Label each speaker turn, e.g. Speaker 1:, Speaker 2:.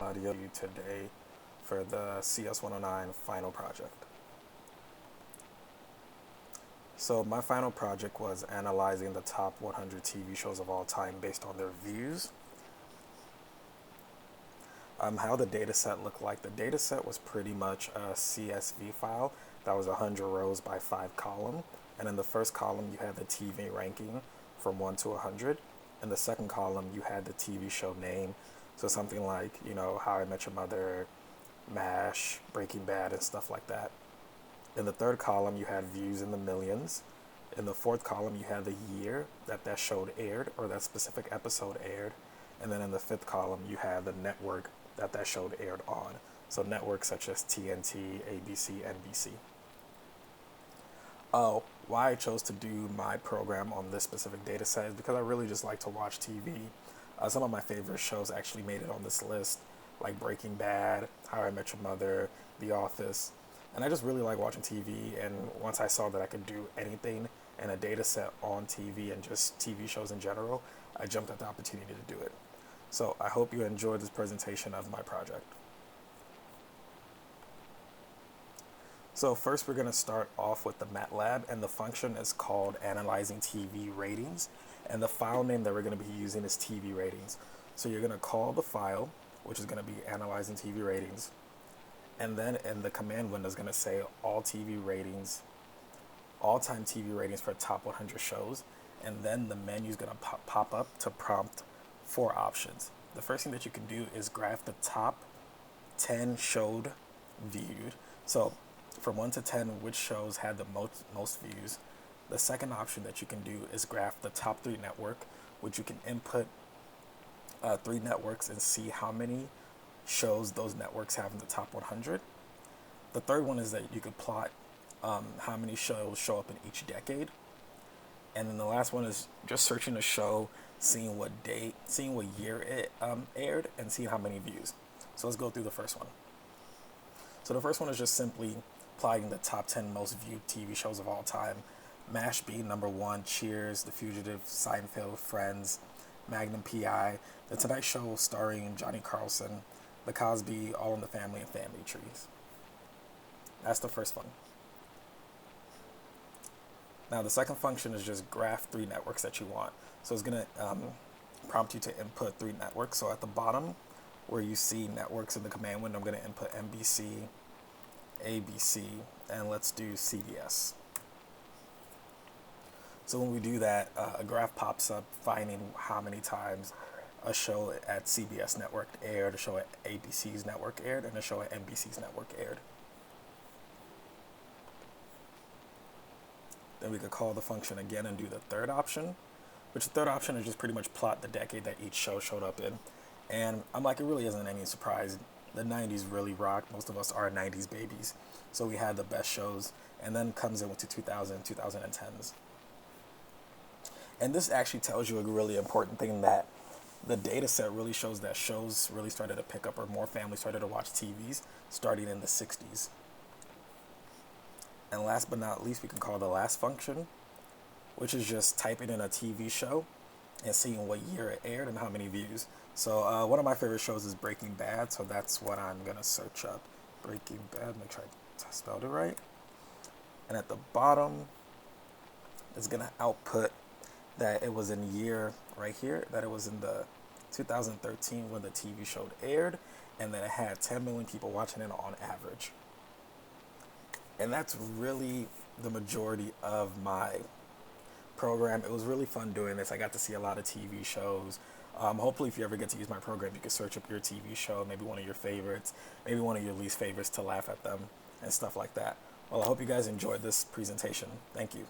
Speaker 1: Audio today for the CS109 final project. So my final project was analyzing the top 100 TV shows of all time based on their views. How the data set looked like. The data set was pretty much a CSV file that was 100 rows by 5 column. And in the first column, you had the TV ranking from 1 to 100. In the second column, you had the TV show name. So something like, How I Met Your Mother, MASH, Breaking Bad, and stuff like that. In the third column, you had views in the millions. In the fourth column, you had the year that show aired, or that specific episode aired. And then in the fifth column, you had the network that show aired on. So networks such as TNT, ABC, NBC. Why I chose to do my program on this specific data set is because I really just like to watch TV. Some of my favorite shows actually made it on this list, like Breaking Bad, How I Met Your Mother, The Office. And I just really like watching TV, and once I saw that I could do anything in a data set on TV and just TV shows in general, I jumped at the opportunity to do it. So I hope you enjoyed this presentation of my project. So first we're going to start off with the MATLAB, and the function is called Analyzing TV Ratings, and the file name that we're going to be using is TV Ratings. So you're going to call the file, which is going to be Analyzing TV Ratings, and then in the command window is going to say all TV ratings, all-time TV ratings for top 100 shows, and then the menu is going to pop up to prompt 4 options. The first thing that you can do is graph the top 10 showed viewed. So from 1 to 10, which shows had the most views. The second option that you can do is graph the top 3 network, which you can input 3 networks and see how many shows those networks have in the top 100. The third one is that you could plot how many shows show up in each decade. And then the last one is just searching a show, seeing what date, seeing what year it aired, and seeing how many views. So let's go through the first one. So the first one is just simply plotting the top 10 most viewed TV shows of all time. MASH being number 1, Cheers, The Fugitive, Seinfeld, Friends, Magnum PI, The Tonight Show starring Johnny Carlson, The Cosby, All in the Family, and Family Trees. That's the first one. Now the second function is just graph 3 networks that you want. So it's going to prompt you to input 3 networks. So at the bottom where you see networks in the command window, I'm going to input NBC, ABC, and let's do CBS. So when we do that, a graph pops up finding how many times a show at CBS network aired, a show at ABC's network aired, and a show at NBC's network aired. Then we could call the function again and do the third option, which the third option is just pretty much plot the decade that each show showed up in. And I'm like, it really isn't any surprise. The 90s really rocked. Most of us are 90s babies. So we had the best shows, and then comes in with the 2000s, 2010s. And this actually tells you a really important thing, that the data set really shows that shows really started to pick up, or more families started to watch TVs starting in the 60s. And last but not least, we can call the last function, which is just typing in a TV show and seeing what year it aired and how many views. So one of my favorite shows is Breaking Bad, so that's what I'm going to search up. Breaking Bad, make sure I spelled it right. And at the bottom, it's going to output that it was in year right here, that it was in the 2013 when the TV show aired, and that it had 10 million people watching it on average. And that's really the majority of my program. It was really fun doing this. I got to see a lot of TV shows. Hopefully, if you ever get to use my program, you can search up your TV show, maybe one of your favorites, maybe one of your least favorites, to laugh at them and stuff like that. Well, I hope you guys enjoyed this presentation. Thank you.